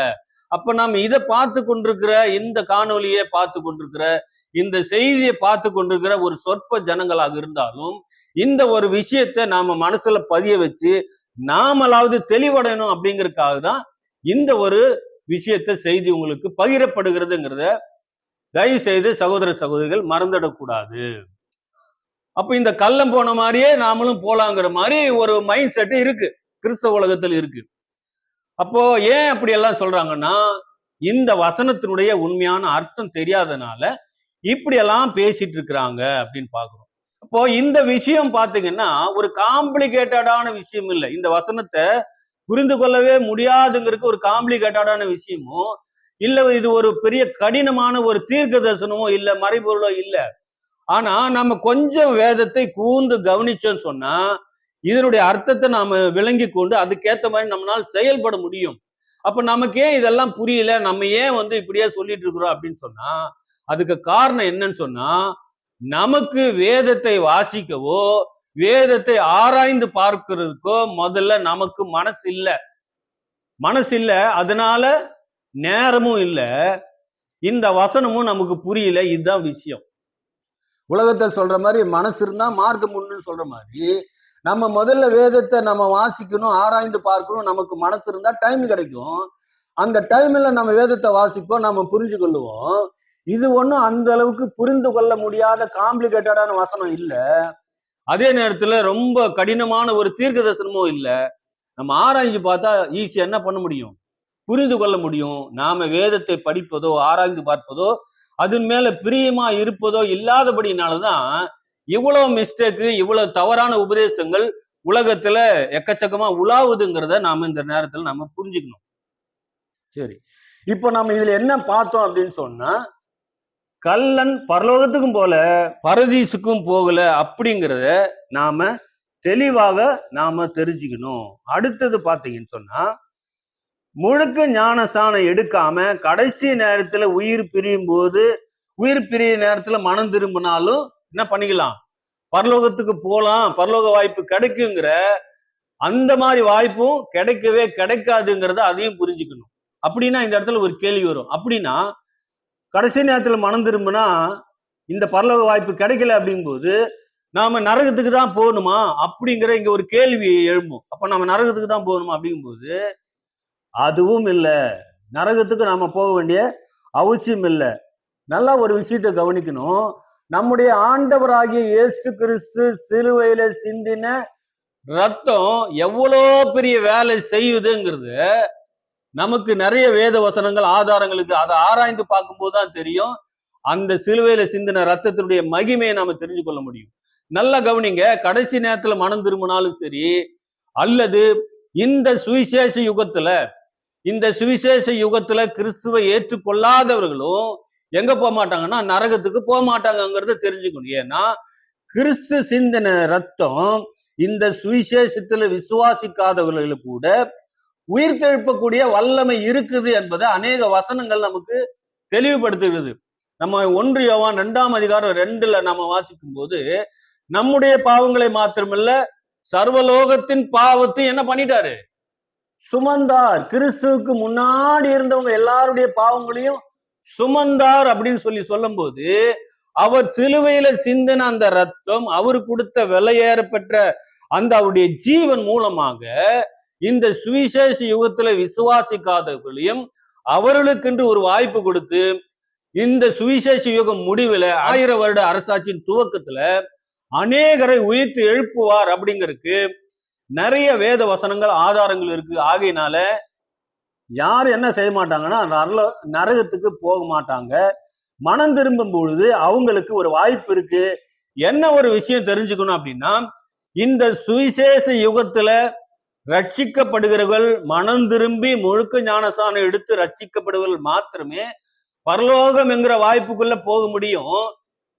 அப்ப நம்ம இதை பார்த்து கொண்டிருக்கிற, இந்த காணொலியை பார்த்து கொண்டிருக்கிற, இந்த செய்தியை பார்த்து கொண்டிருக்கிற ஒரு சொற்ப ஜனங்களாக இருந்தாலும் இந்த ஒரு விஷயத்தை நாம மனசுல பதிய வச்சு நாமளாவது தெளிவடையணும் அப்படிங்கிறதுக்காக தான் இந்த ஒரு விஷயத்தை செய்தி உங்களுக்கு பகிரப்படுகிறதுங்கிறத தயவு செய்து சகோதர சகோதரிகள் மறந்துடக்கூடாது. அப்ப இந்த கள்ளம் போன மாதிரியே நாமளும் போலாங்கிற மாதிரி ஒரு மைண்ட் செட் இருக்கு, கிறிஸ்தவ உலகத்தில் இருக்கு. அப்போ ஏன் அப்படி எல்லாம் சொல்றாங்கன்னா, இந்த வசனத்தினுடைய உண்மையான அர்த்தம் தெரியாதனால இப்படி எல்லாம் பேசிட்டு இருக்கிறாங்க அப்படின்னு பாக்குறோம். அப்போ இந்த விஷயம் பாத்தீங்கன்னா ஒரு காம்ப்ளிகேட்டடான விஷயம் இல்லை. இந்த வசனத்தை புரிந்து கொள்ளவே முடியாதுங்கிறதுக்கு ஒரு காம்ப்ளிகேட்டடான விஷயமும் இல்ல, இது ஒரு பெரிய கடினமான ஒரு தீர்க்க தரிசனமோ இல்ல, மறைபொருளோ இல்ல. ஆனா நம்ம கொஞ்சம் வேதத்தை கூர்ந்து கவனிச்சோன்னு சொன்னா இதனுடைய அர்த்தத்தை நாம விளங்கி கொண்டு அதுக்கேற்ற மாதிரி நம்மளால செயல்பட முடியும். அப்ப நமக்கு ஏன் இதெல்லாம் புரியல, நம்ம ஏன் இப்படியே சொல்லிட்டு இருக்கிறோம் அப்படின்னு சொன்னா அதுக்கு காரணம் என்னன்னு சொன்னா, நமக்கு வேதத்தை வாசிக்கவோ வேதத்தை ஆராய்ந்து பார்க்கிறதுக்கோ முதல்ல நமக்கு மனசு இல்ல, அதனால நேரமும் இல்ல, இந்த வசனமும் நமக்கு புரியல. இதுதான் விஷயம். உலகத்தில் சொல்ற மாதிரி மனசு இருந்தா மார்க்கம் உண்டுன்னு சொல்ற மாதிரி நம்ம முதல்ல வேதத்தை நம்ம வாசிக்கணும், ஆராய்ந்து பார்க்கணும். நமக்கு மனசு இருந்தா டைம் கிடைக்கும். அந்த டைம்ல நம்ம வேதத்தை வாசிப்போம், நம்ம புரிஞ்சு கொள்ளுவோம். இது ஒண்ணும் அந்த அளவுக்கு புரிந்து கொள்ள முடியாத காம்ப்ளிகேட்டடான வசனம் இல்ல. அதே நேரத்துல ரொம்ப கடினமான ஒரு தீர்க்க தரிசனமும் இல்ல. நம்ம ஆராய்ஞ்சு பார்த்தா ஈஸியா என்ன பண்ண முடியும், புரிந்து கொள்ள முடியும். நாம வேதத்தை படிப்பதோ ஆராய்ந்து பார்ப்பதோ அதன் மேல பிரியமா இருப்பதோ இல்லாதபடினாலதான் இவ்வளவு மிஸ்டேக்கு, இவ்வளவு தவறான உபதேசங்கள் உலகத்துல எக்கச்சக்கமா உலாவுதுங்கிறத நாம இந்த நேரத்துல நம்ம புரிஞ்சுக்கணும். சரி, இப்போ நம்ம இதுல என்ன பார்த்தோம் அப்படின்னு சொன்னா, கல்லன் பரலோகத்துக்கும் போல பரதீசுக்கும் போகல அப்படிங்கிறத நாம தெளிவாக நாம தெரிஞ்சுக்கணும். அடுத்தது பாத்தீங்கன்னு சொன்னா, முழுக்க ஞானசானம் எடுக்காம கடைசி நேரத்துல உயிர் பிரிய நேரத்துல மனம் திரும்பினாலும் என்ன பண்ணிக்கலாம், பரலோகத்துக்கு போலாம், பரலோக வாய்ப்பு கிடைக்குங்கிற அந்த மாதிரி வாய்ப்பும் கிடைக்கவே கிடைக்காதுங்கிறத அதையும் புரிஞ்சுக்கணும். அப்படின்னா இந்த இடத்துல ஒரு கேள்வி வரும், அப்படின்னா கடைசி நேரத்துல மனம் திரும்பினா இந்த பரலோக வாய்ப்பு கிடைக்கல அப்படிங்கும்போது நாம நரகத்துக்கு தான் போகணுமா அப்படிங்கிற இங்க ஒரு கேள்வி எழும்பும். அப்ப நம்ம நரகத்துக்கு தான் போகணுமா அப்படிங்கும்போது அதுவும் இல்லை, நரகத்துக்கு நாம போக வேண்டிய அவசியம் இல்லை. நல்லா ஒரு விஷயத்தை கவனிக்கணும். நம்முடைய ஆண்டவராகிய இயேசு கிறிஸ்து சிலுவையில சிந்தின ரத்தம் எவ்வளோ பெரிய வேலை செய்யுதுங்கிறது நமக்கு நிறைய வேத வசனங்கள் ஆதாரங்களுக்கு அதை ஆராய்ந்து பார்க்கும்போது தான் தெரியும். அந்த சிலுவையில சிந்தின ரத்தத்தினுடைய மகிமையை நாம தெரிஞ்சு கொள்ள முடியும். நல்லா கவனிங்க, கடைசி நேரத்துல மனம் திரும்பினாலும் சரி, அல்லது இந்த சுவிசேஷ யுகத்துல கிறிஸ்துவை ஏற்றுக்கொள்ளாதவர்களும் எங்க போக மாட்டாங்கன்னா நரகத்துக்கு போக மாட்டாங்கிறத தெரிஞ்சுக்கணும். ஏன்னா கிறிஸ்து சிந்தின ரத்தம் இந்த சுவிசேஷத்துல விசுவாசிக்காதவர்களுக்கு கூட உயிர்த்தெழுப்பக்கூடிய வல்லமை இருக்குது என்பதை அநேக வசனங்கள் நமக்கு தெளிவுபடுத்துகிறது. நம்ம 1 யோவான் 2ஆம் அதிகாரம் 2ல நம்ம வாசிக்கும் போது, நம்முடைய பாவங்களை மாத்திரமல்ல சர்வலோகத்தின் பாவத்தையும் என்ன பண்ணிட்டாரு, சுமந்தார். கிறிஸ்துவுக்கு முன்னாடி இருந்தவங்க எல்லாருடைய பாவங்களையும் சுமந்தார் அப்படின்னு சொல்லும் போது, அவர் சிலுவையில சிந்தின அந்த ரத்தம், அவர் கொடுத்த விலையேறப்பெற்ற அந்த அவருடைய ஜீவன் மூலமாக இந்த சுவிசேஷ யுகத்துல விசுவாசிக்காதவர்களையும் அவர்களுக்கென்று ஒரு வாய்ப்பு கொடுத்து, இந்த சுவிசேஷ யுகம் முடிவுல 1000 வருட அரசாட்சியின் துவக்கத்துல அநேகரை உயிர்த்து எழுப்புவார் அப்படிங்கிறதுக்கு நிறைய வேத வசனங்கள் ஆதாரங்கள் இருக்கு. ஆகையினால யார் என்ன செய்ய மாட்டாங்கன்னா நரகத்துக்கு போக மாட்டாங்க. மனம் திரும்பும் பொழுது அவங்களுக்கு ஒரு வாய்ப்பு இருக்கு. என்ன ஒரு விஷயம் தெரிஞ்சுக்கணும் அப்படின்னா, இந்த சுவிசேஷ யுகத்துல ரட்சிக்கப்படுகிறவர்கள் மனம் திரும்பி முழுக்க ஞானசானம் எடுத்து ரட்சிக்கப்படுவர்கள் மாத்திரமே பரலோகம் என்கிற வாய்ப்புக்குள்ள போக முடியும்.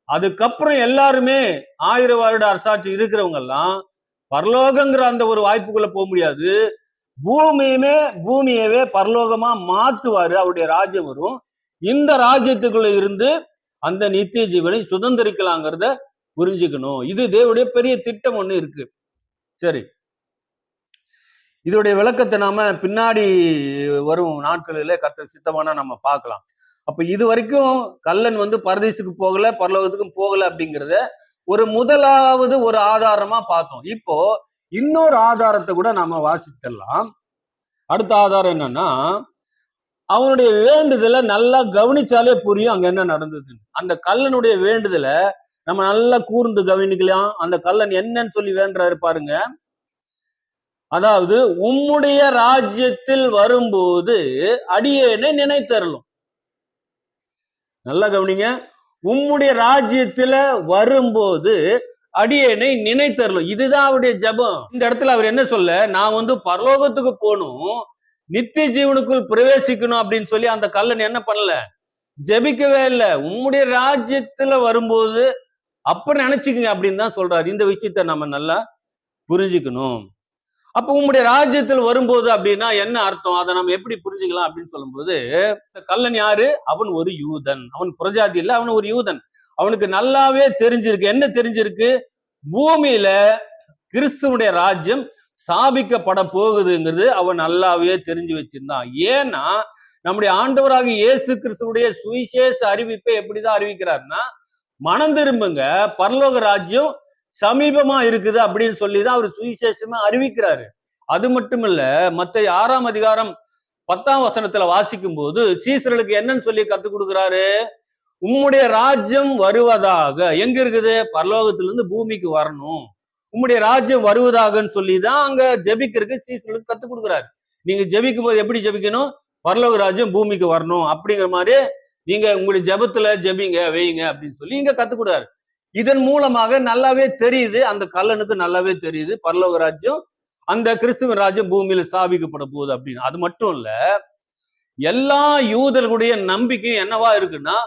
அதுக்கப்புறம் எல்லாருமே 1000 வருட அரசாட்சி இருக்கிறவங்க எல்லாம் பரலோகங்கிற அந்த ஒரு வாய்ப்புக்குள்ள போக முடியாது. பூமியவே பரலோகமா மாத்துவாரு, அவருடைய ராஜ்யம் வரும். இந்த ராஜ்யத்துக்குள்ள இருந்து அந்த நித்திய ஜீவனை சுதந்திரிக்கலாங்கிறத புரிஞ்சுக்கணும். இது தேவனுடைய பெரிய திட்டம் ஒண்ணு இருக்கு. சரி, இதோடைய விளக்கத்தை நாம பின்னாடி வரும் நாட்களில கர்த்தர் சித்தமான நம்ம பார்க்கலாம். அப்ப இது வரைக்கும் கல்லன் பரதீசுக்கு போகல, பரலோகத்துக்கும் போகல அப்படிங்கிறத ஒரு முதலாவது ஒரு ஆதாரமா பார்த்தோம். இப்போ இன்னொரு ஆதாரத்தை கூட நாம வாசித்தலாம். அடுத்த ஆதாரம் என்னன்னா, அவனுடைய வேண்டுதலை நல்லா கவனிச்சாலே புரியும் அங்க என்ன நடந்தது. அந்த கல்லனுடைய வேண்டுதலை நம்ம நல்லா கூர்ந்து கவனிக்கலாம். அந்த கல்லன் என்னன்னு சொல்லி வேண்டாரு பாருங்க. அதாவது, உம்முடைய ராஜ்யத்தில் வரும்போது அடியேனை நினைத்தருளும். நல்லா கவனிங்க, உம்முடைய ராஜ்யத்துல வரும்போது அடியேனை நினைத்தருளும். இதுதான் அவருடைய ஜபம். இந்த இடத்துல அவர் என்ன சொல்ல, நான் பரலோகத்துக்கு போகணும், நித்திய ஜீவனுக்குள் பிரவேசிக்கணும் அப்படின்னு சொல்லி அந்த கல்லன் என்ன பண்ணல, ஜபிக்கவே இல்லை. உம்முடைய ராஜ்யத்துல வரும்போது அப்ப நினைச்சுக்குங்க அப்படின்னு தான் சொல்றாரு. இந்த விஷயத்த நம்ம நல்லா புரிஞ்சுக்கணும். அப்ப உம்முடைய ராஜ்யத்தில் வரும்போது அப்படின்னா என்ன அர்த்தம், அதை நம்ம எப்படி புரிஞ்சுக்கலாம் அப்படின்னு சொல்லும்போது, கல்லன் யாரு, அவன் ஒரு யூதன், அவன் புறஜாதி இல்ல, அவன் ஒரு யூதன். அவனுக்கு நல்லாவே தெரிஞ்சிருக்கு. என்ன தெரிஞ்சிருக்கு? பூமியில கிறிஸ்துவனுடைய ராஜ்யம் ஸ்தாபிக்கப்பட போகுதுங்கிறது அவன் நல்லாவே தெரிஞ்சு வச்சிருந்தான். ஏன்னா நம்முடைய ஆண்டவராக இயேசு கிறிஸ்துவனுடைய சுவிசேஷ அறிவிப்பை எப்படிதான் அறிவிக்கிறார்னா, மனம் திரும்புங்க, பரலோக ராஜ்யம் சமீபமா இருக்குது அப்படின்னு சொல்லிதான் அவர் சுவிசேஷமா அறிவிக்கிறாரு. அது மட்டும் இல்ல, மத்தேயு 6ஆம் அதிகாரம் 10ஆம் வசனத்துல வாசிக்கும் போது சீசர்களுக்கு என்னன்னு சொல்லி கத்துக் கொடுக்கிறாரு? உம்முடைய ராஜ்யம் வருவதாக. எங்க இருக்குது? பரலோகத்திலிருந்து பூமிக்கு வரணும். உம்முடைய ராஜ்யம் வருவதாகன்னு சொல்லிதான் அங்க ஜெபிக்கிறதுக்கு சீசர்களுக்கு கத்துக் கொடுக்குறாரு. நீங்க ஜெபிக்கும் போது எப்படி ஜெபிக்கணும்? பரலோக ராஜ்யம் பூமிக்கு வரணும் அப்படிங்கிற மாதிரி நீங்க உங்களுடைய ஜெபத்துல ஜெபிங்க, வையுங்க அப்படின்னு சொல்லி இங்க கத்துக் கொடுக்குறாரு. இதன் மூலமாக நல்லாவே தெரியுது, அந்த கல்லனுக்கு நல்லாவே தெரியுது பரலோக ராஜ்யம், அந்த கிறிஸ்துவின் ராஜ்யம் பூமியில ஸ்தாபிக்கப்பட போகுது அப்படின்னு. அது மட்டும் இல்ல, எல்லா யூதர்களுடைய நம்பிக்கை என்னவா இருக்குன்னா,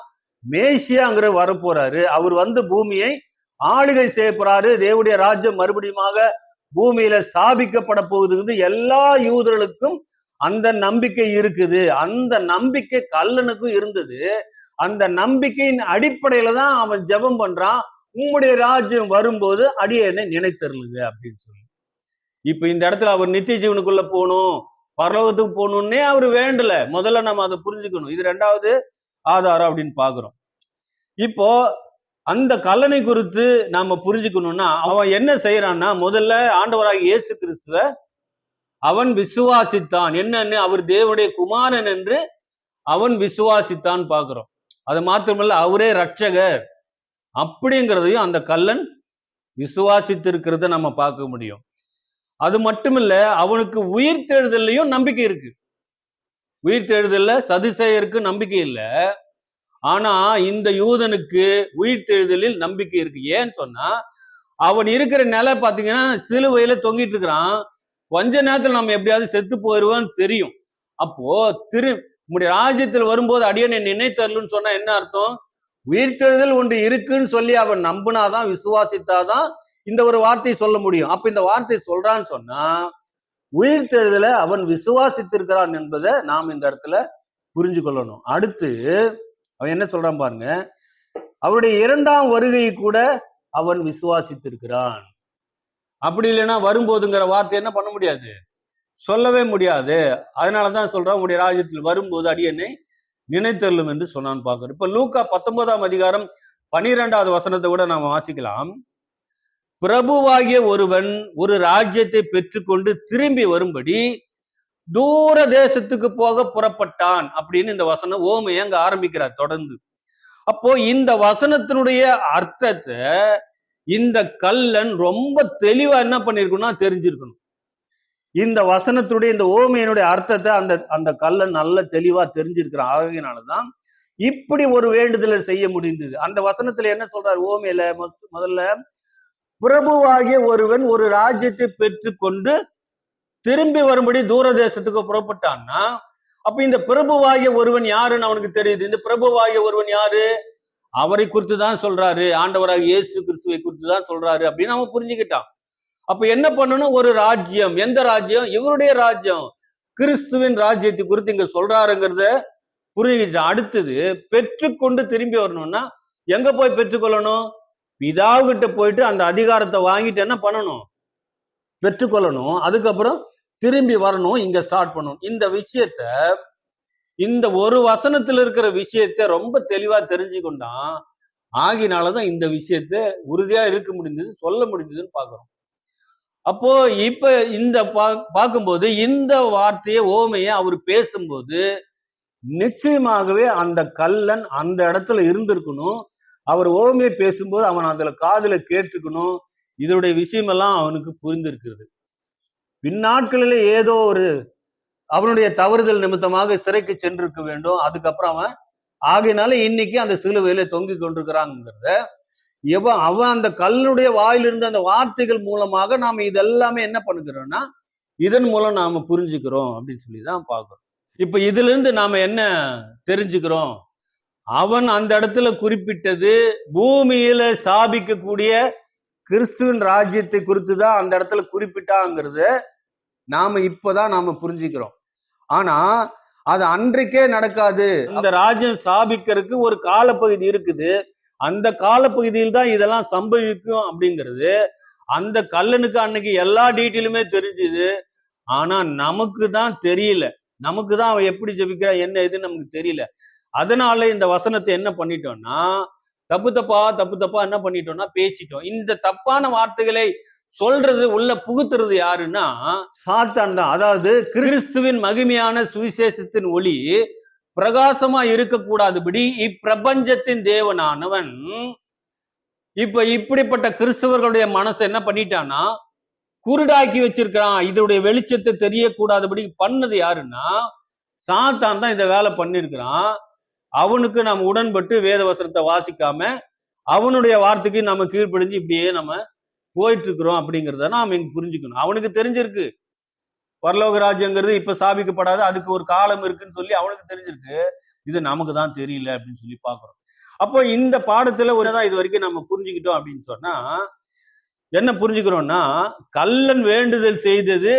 மேசியாங்கிற வரப்போறாரு, அவர் வந்து பூமியை ஆளுகை செய்ய போறாரு, தேவனுடைய ராஜ்யம் மறுபடியுமாக பூமியில ஸ்தாபிக்கப்பட போகுது. எல்லா யூதர்களுக்கும் அந்த நம்பிக்கை இருக்குது. அந்த நம்பிக்கை கல்லனுக்கும் இருந்தது. அந்த நம்பிக்கையின் அடிப்படையில தான் அவன் ஜெபம் பண்றான், உம்முடைய ராஜ்யம் வரும்போது அடியேனை நினைத்தருளுங்க அப்படின்னு சொல்லி. இப்ப இந்த இடத்துல அவர் நித்திய ஜீவனுக்குள்ள போகணும், பரலோகத்துக்கு போகணும்னே அவர் வேண்டல. முதல்ல நம்ம அதை புரிஞ்சுக்கணும். இது 2வது ஆதாரம் அப்படின்னு பாக்குறோம். இப்போ அந்த கல்லனை குறித்து நாம புரிஞ்சுக்கணும்னா, அவன் என்ன செய்யறான்னா, முதல்ல ஆண்டவராகிய இயேசு கிறிஸ்துவ அவன் விசுவாசித்தான். என்னன்னு? அவர் தேவனுடைய குமாரன் என்று அவன் விசுவாசித்தான் பார்க்கிறோம். அது மாத்திரமல்ல, அவரே ரட்சகர் அப்படிங்கிறதையும் அந்த கல்லன் விசுவாசித்திருக்கிறத நம்ம பார்க்க முடியும். அது மட்டுமில்ல, அவனுக்கு உயிர்த்தெழுதலையும் நம்பிக்கை இருக்கு. உயிர்த்தெழுதல்ல சதுசேயருக்கு நம்பிக்கை இல்லை, ஆனா இந்த யூதனுக்கு உயிர்த்தெழுதலில் நம்பிக்கை இருக்கு. ஏன்னு சொன்னா, அவன் இருக்கிற நிலை பாத்தீங்கன்னா சிலுவையில தொங்கிட்டு இருக்கிறான். கொஞ்ச நேரத்துல நம்ம எப்படியாவது செத்து போயிடுவோம்னு தெரியும். அப்போ உம்முடைய ராஜ்யத்தில் வரும்போது அடியேனை நினைத்தருளுன்னு சொன்னா என்ன அர்த்தம்? உயிர்த்தெழுதல் ஒன்று இருக்குன்னு சொல்லி அவன் நம்பினாதான், விசுவாசித்தாதான் இந்த ஒரு வார்த்தையை சொல்ல முடியும். அப்ப இந்த வார்த்தை சொல்றான்னு சொன்னா, உயிர்த்தெழுதலை அவன் விசுவாசித்திருக்கிறான் என்பதை நாம் இந்த இடத்துல புரிஞ்சு கொள்ளணும். அடுத்து அவன் என்ன சொல்றான் பாருங்க, அவருடைய 2ஆம் வருகை கூட அவன் விசுவாசித்திருக்கிறான். அப்படி இல்லைன்னா வரும்போதுங்கிற வார்த்தை என்ன பண்ண முடியாது, சொல்லவே முடியாது. அதனாலதான் சொல்றான், உங்களுடைய ராஜ்யத்தில் வரும்போது அடியேனை நினைத்தருளும் என்று சொன்னான்னு பார்க்கிறோம். இப்ப லூக்கா 19ஆம் அதிகாரம் 12வது வசனத்தை கூட நாம வாசிக்கலாம். பிரபுவாகிய ஒருவன் ஒரு ராஜ்யத்தை பெற்றுக்கொண்டு திரும்பி வரும்படி தூர தேசத்துக்கு போக புறப்பட்டான் அப்படின்னு இந்த வசனம் ஓமையை அங்க ஆரம்பிக்கிறார் தொடர்ந்து. அப்போ இந்த வசனத்தினுடைய அர்த்தத்தை இந்த கல்லன் ரொம்ப தெளிவா என்ன பண்ணிருக்கணும்னா தெரிஞ்சிருக்கணும். இந்த வசனத்துடைய இந்த ஓமையினுடைய அர்த்தத்தை அந்த கல்லன் நல்ல தெளிவா தெரிஞ்சிருக்கிறான். ஆகையினாலதான் இப்படி ஒரு வேண்டுதலை செய்ய முடிந்தது. அந்த வசனத்துல என்ன சொல்றாரு ஓமையில? முதல்ல, பிரபுவாகிய ஒருவன் ஒரு ராஜ்யத்தை பெற்றுக்கொண்டு திரும்பி வரும்படி தூர தேசத்துக்கு புறப்பட்டான்னா, அப்ப இந்த பிரபுவாகிய ஒருவன் யாருன்னு அவனுக்கு தெரியுது. இந்த பிரபுவாகிய ஒருவன் யாரு? அவரை குறித்து தான் சொல்றாரு, ஆண்டவராக இயேசு கிறிஸ்துவை குறித்து தான் சொல்றாரு அப்படின்னு அவன் புரிஞ்சுக்கிட்டான். அப்ப என்ன பண்ணணும்? ஒரு ராஜ்யம். எந்த ராஜ்யம்? இவருடைய ராஜ்யம், கிறிஸ்துவின் ராஜ்யத்தை குறித்து இங்க சொல்றாருங்கிறத புரிஞ்சுக்கிட்டான். அடுத்தது, பெற்றுக்கொண்டு திரும்பி வரணும்னா எங்க போய் பெற்றுக்கொள்ளணும்? பிதாவுகிட்ட போயிட்டு அந்த அதிகாரத்தை வாங்கிட்டு என்ன பண்ணணும்? பெற்றுக்கொள்ளணும். அதுக்கப்புறம் திரும்பி வரணும், இங்க ஸ்டார்ட் பண்ணணும். இந்த விஷயத்த, இந்த ஒரு வசனத்துல இருக்கிற விஷயத்த ரொம்ப தெளிவா தெரிஞ்சு கொண்டான். ஆகினாலதான் இந்த விஷயத்த உறுதியா இருக்க முடிஞ்சது, சொல்ல முடிஞ்சதுன்னு பாக்குறோம். அப்போ இப்ப இந்த பார்க்கும்போது இந்த வார்த்தையை ஓமையை அவர் பேசும்போது நிச்சயமாகவே அந்த கல்லன் அந்த இடத்துல இருந்திருக்கணும். அவர் ஓமையை பேசும்போது அவன் அதுல காதுல கேட்டுக்கணும். இதனுடைய விஷயமெல்லாம் அவனுக்கு புரிந்திருக்கிறது. பின்னாட்களிலே ஏதோ ஒரு அவனுடைய தவறுதல் நிமித்தமாக சிறைக்கு சென்றிருக்க வேண்டும். அதுக்கப்புறம் அவன் ஆகையினால இன்னைக்கு அந்த சிலுவையில தொங்கி கொண்டிருக்கிறாங்கிறத அவன் அந்த கல்லுடைய வாயிலிருந்து அந்த வார்த்தைகள் மூலமாக நாம இதெல்லாமே என்ன பண்ணுகிறோம்னா இதன் மூலம் நாம புரிஞ்சுக்கிறோம் அப்படின்னு சொல்லிதான் பார்க்கிறோம். இப்ப இதுல இருந்து நாம என்ன தெரிஞ்சுக்கிறோம்? அவன் அந்த இடத்துல குறிப்பிட்டது பூமியில ஸ்தாபிக்கக்கூடிய கிறிஸ்துவின் ராஜ்யத்தை குறித்து தான் அந்த இடத்துல குறிப்பிட்டாங்கிறத நாம இப்பதான் நாம புரிஞ்சுக்கிறோம். ஆனா அது அன்றைக்கே நடக்காது. அந்த ராஜ்யம் ஸ்தாபிக்கிறதுக்கு ஒரு காலப்பகுதி இருக்குது. அந்த காலப்பகுதியில் தான் இதெல்லாம் சம்பவிக்கும் அப்படிங்கிறது அந்த கல்லனுக்கு அன்னைக்கு எல்லா டீட்டெயிலுமே தெரிஞ்சுது. ஆனா நமக்கு தான் தெரியல. நமக்கு தான் அவன் எப்படி ஜெபிக்கிறா என்ன எதுன்னு நமக்கு தெரியல. அதனால இந்த வசனத்தை என்ன பண்ணிட்டோம்னா தப்பு தப்பா என்ன பண்ணிட்டோம்னா பேசிட்டோம். இந்த தப்பான வார்த்தைகளை சொல்றது உள்ள புகுத்துறது யாருன்னா சாத்தான் தான். அதாவது கிறிஸ்துவின் மகிமையான சுவிசேஷத்தின் ஒளி பிரகாசமா இருக்கக்கூடாதபடி இப்பிரபஞ்சத்தின் தேவனானவன் இப்படிப்பட்ட கிறிஸ்தவர்களுடைய மனசை என்ன பண்ணிட்டான்னா குருடாக்கி வச்சிருக்கிறான். இதனுடைய வெளிச்சத்தை தெரியக்கூடாதபடி பண்ணது யாருன்னா சாத்தான் தான் இந்த வேலை பண்ணிருக்கிறான். அவனுக்கு நம்ம உடன்பட்டு வேத வசனத்தை வாசிக்காம அவனுடைய வார்த்தைக்கு நம்ம கீழ்ப்படிஞ்சு இப்படியே நம்ம போயிட்டு இருக்கிறோம் அப்படிங்கிறத நாம இங்க புரிஞ்சுக்கணும். அவனுக்கு தெரிஞ்சிருக்கு பரலோக ராஜ்யங்கிறது இப்ப ஸ்தாபிக்கப்படாது, அதுக்கு ஒரு காலம் இருக்குன்னு சொல்லி அவனுக்கு தெரிஞ்சிருக்கு. இது நமக்கு தான் தெரியல அப்படின்னு சொல்லி பாக்குறோம். அப்போ இந்த பாடத்துல ஒருதான் இது வரைக்கும் நம்ம புரிஞ்சுக்கிட்டோம் அப்படின்னு சொன்னா என்ன புரிஞ்சுக்கிறோம்னா கல்லன் வேண்டுதல் செய்தது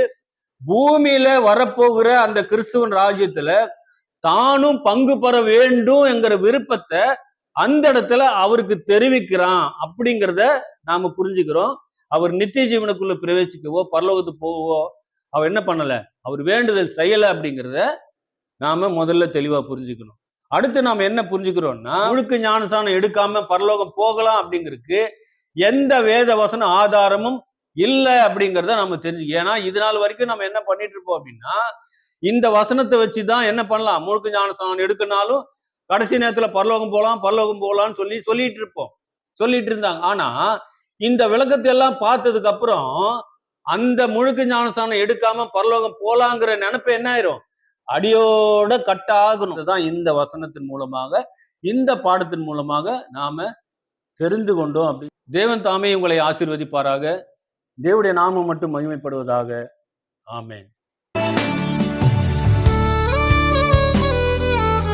பூமியில வரப்போகிற அந்த கிறிஸ்துவன் ராஜ்யத்துல தானும் பங்கு பெற வேண்டும் என்கிற விருப்பத்தை அந்த இடத்துல அவருக்கு தெரிவிக்கிறான் அப்படிங்கிறத நாம புரிஞ்சுக்கிறோம். அவர் நித்திய ஜீவனுக்குள்ள பிரவேசிக்கவோ பரலோகத்துக்கு போவோ அவர் என்ன பண்ணல, அவர் வேண்டுதல் செய்யல அப்படிங்கிறத நாம முதல்ல தெளிவா புரிஞ்சுக்கணும். அடுத்து நாம என்ன புரிஞ்சுக்கிறோம்னா முழுக்க ஞானசானம் எடுக்காம பரலோகம் போகலாம் அப்படிங்கிறதுக்கு எந்த வேத வசன ஆதாரமும் இல்லை அப்படிங்கிறத நம்ம தெரிஞ்சுக்க. ஏன்னா இது நாள் வரைக்கும் நம்ம என்ன பண்ணிட்டு இருப்போம் அப்படின்னா இந்த வசனத்தை வச்சுதான் என்ன பண்ணலாம், முழுக்க ஞானசானம் எடுக்கனாலும் கடைசி நேரத்துல பரலோகம் போகலாம்னு சொல்லிட்டு இருந்தாங்க. ஆனா இந்த விளக்கத்தை எல்லாம் பார்த்ததுக்கு அப்புறம் அந்த முழுக்க ஞானசானம் எடுக்காம பரலோகம் போலாங்கிற நினைப்பு என்ன ஆயிரும், அடியோட கட் ஆகணும். இதுதான் இந்த வசனத்தின் மூலமாக இந்த பாடத்தின் மூலமாக நாம தெரிந்து கொண்டோம். அப்படி தேவன் தாமே உங்களை ஆசீர்வதிப்பாராக. தேவனுடைய நாமம் மட்டும் மகிமைப்படுவதாக. ஆமென்.